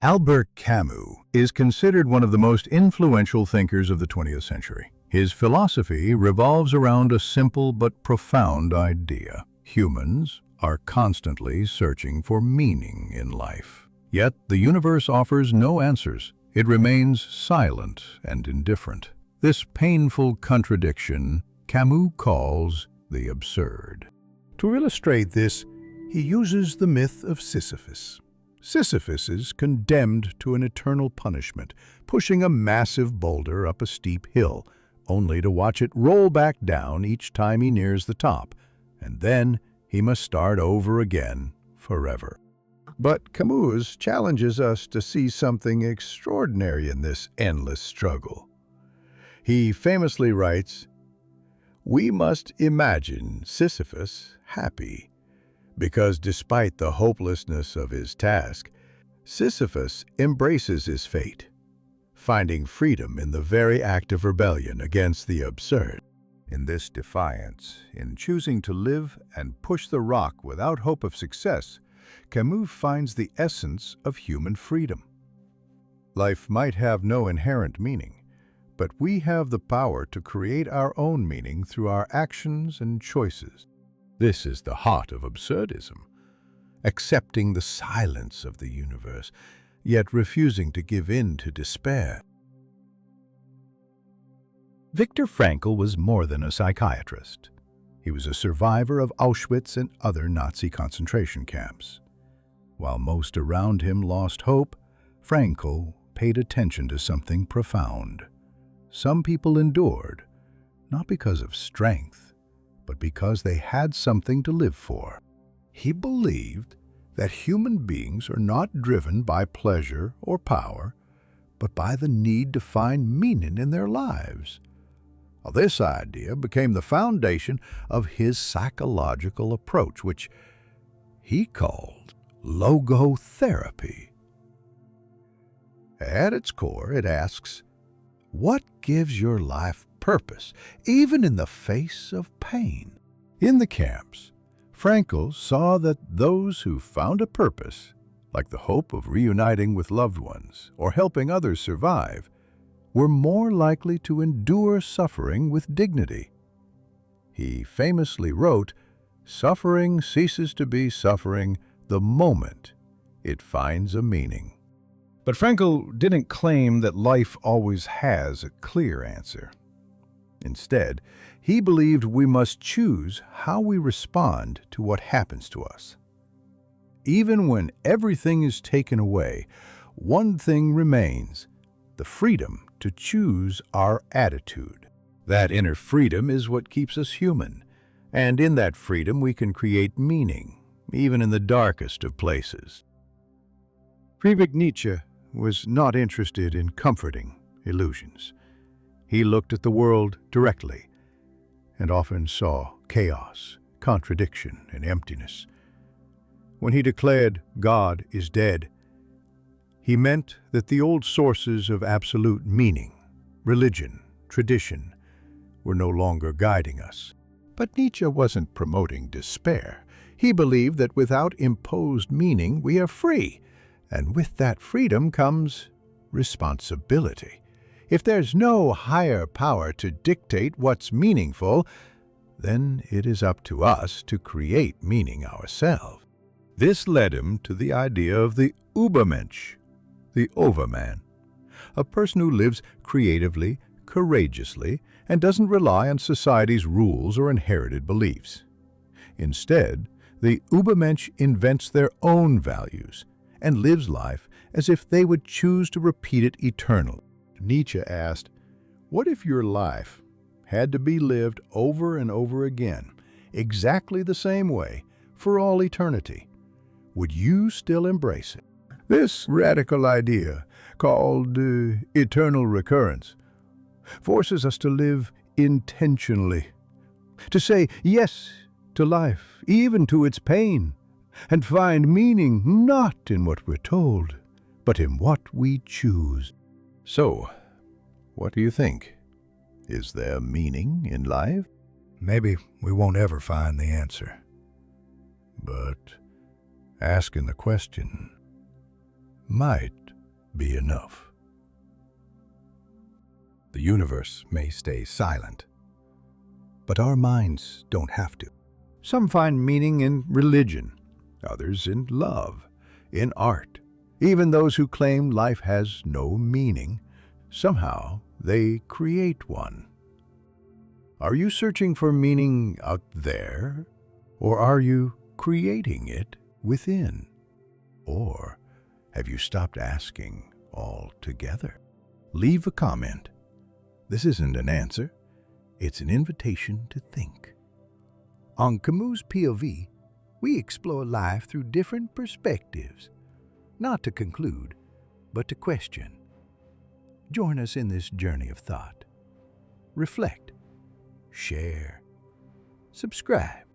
Albert Camus is considered one of the most influential thinkers of the 20th century. His philosophy revolves around a simple but profound idea. Humans are constantly searching for meaning in life. Yet the universe offers no answers. It remains silent and indifferent. This painful contradiction Camus calls the absurd. To illustrate this, he uses the myth of Sisyphus. Sisyphus is condemned to an eternal punishment, pushing a massive boulder up a steep hill, only to watch it roll back down each time he nears the top, and then he must start over again forever. But Camus challenges us to see something extraordinary in this endless struggle. He famously writes, "We must imagine Sisyphus happy, because despite the hopelessness of his task, Sisyphus embraces his fate, finding freedom in the very act of rebellion against the absurd." In this defiance, in choosing to live and push the rock without hope of success, Camus finds the essence of human freedom. Life might have no inherent meaning, but we have the power to create our own meaning through our actions and choices. This is the heart of absurdism, accepting the silence of the universe, yet refusing to give in to despair. Viktor Frankl was more than a psychiatrist. He was a survivor of Auschwitz and other Nazi concentration camps. While most around him lost hope, Frankl paid attention to something profound. Some people endured, not because of strength, but because they had something to live for. He believed that human beings are not driven by pleasure or power, but by the need to find meaning in their lives. This idea became the foundation of his psychological approach, which he called Logotherapy. At its core, it asks, what gives your life purpose, even in the face of pain? In the camps, Frankl saw that those who found a purpose, like the hope of reuniting with loved ones or helping others survive, were more likely to endure suffering with dignity. He famously wrote, "Suffering ceases to be suffering the moment it finds a meaning." But Frankl didn't claim that life always has a clear answer. Instead, he believed we must choose how we respond to what happens to us. Even when everything is taken away, one thing remains: the freedom to choose our attitude. That inner freedom is what keeps us human, and in that freedom we can create meaning, even in the darkest of places. Friedrich Nietzsche was not interested in comforting illusions. He looked at the world directly and often saw chaos, contradiction, and emptiness. When he declared God is dead, he meant that the old sources of absolute meaning, religion, tradition, were no longer guiding us. But Nietzsche wasn't promoting despair. He believed that without imposed meaning, we are free, and with that freedom comes responsibility. If there's no higher power to dictate what's meaningful, then it is up to us to create meaning ourselves. This led him to the idea of the Übermensch, the overman, a person who lives creatively, courageously, and doesn't rely on society's rules or inherited beliefs. Instead, the Übermensch invents their own values and lives life as if they would choose to repeat it eternally. Nietzsche asked, what if your life had to be lived over and over again, exactly the same way, for all eternity? Would you still embrace it? This radical idea, called eternal recurrence, forces us to live intentionally, to say yes to life, even to its pain, and find meaning not in what we're told, but in what we choose. So, what do you think? Is there meaning in life? Maybe we won't ever find the answer. But asking the question might be enough. The universe may stay silent, but our minds don't have to. Some find meaning in religion, others in love, in art. Even those who claim life has no meaning, somehow they create one. Are you searching for meaning out there, or are you creating it within? Or have you stopped asking altogether? Leave a comment. This isn't an answer, it's an invitation to think. On Camus' POV, we explore life through different perspectives, not to conclude, but to question. Join us in this journey of thought. Reflect, share, subscribe.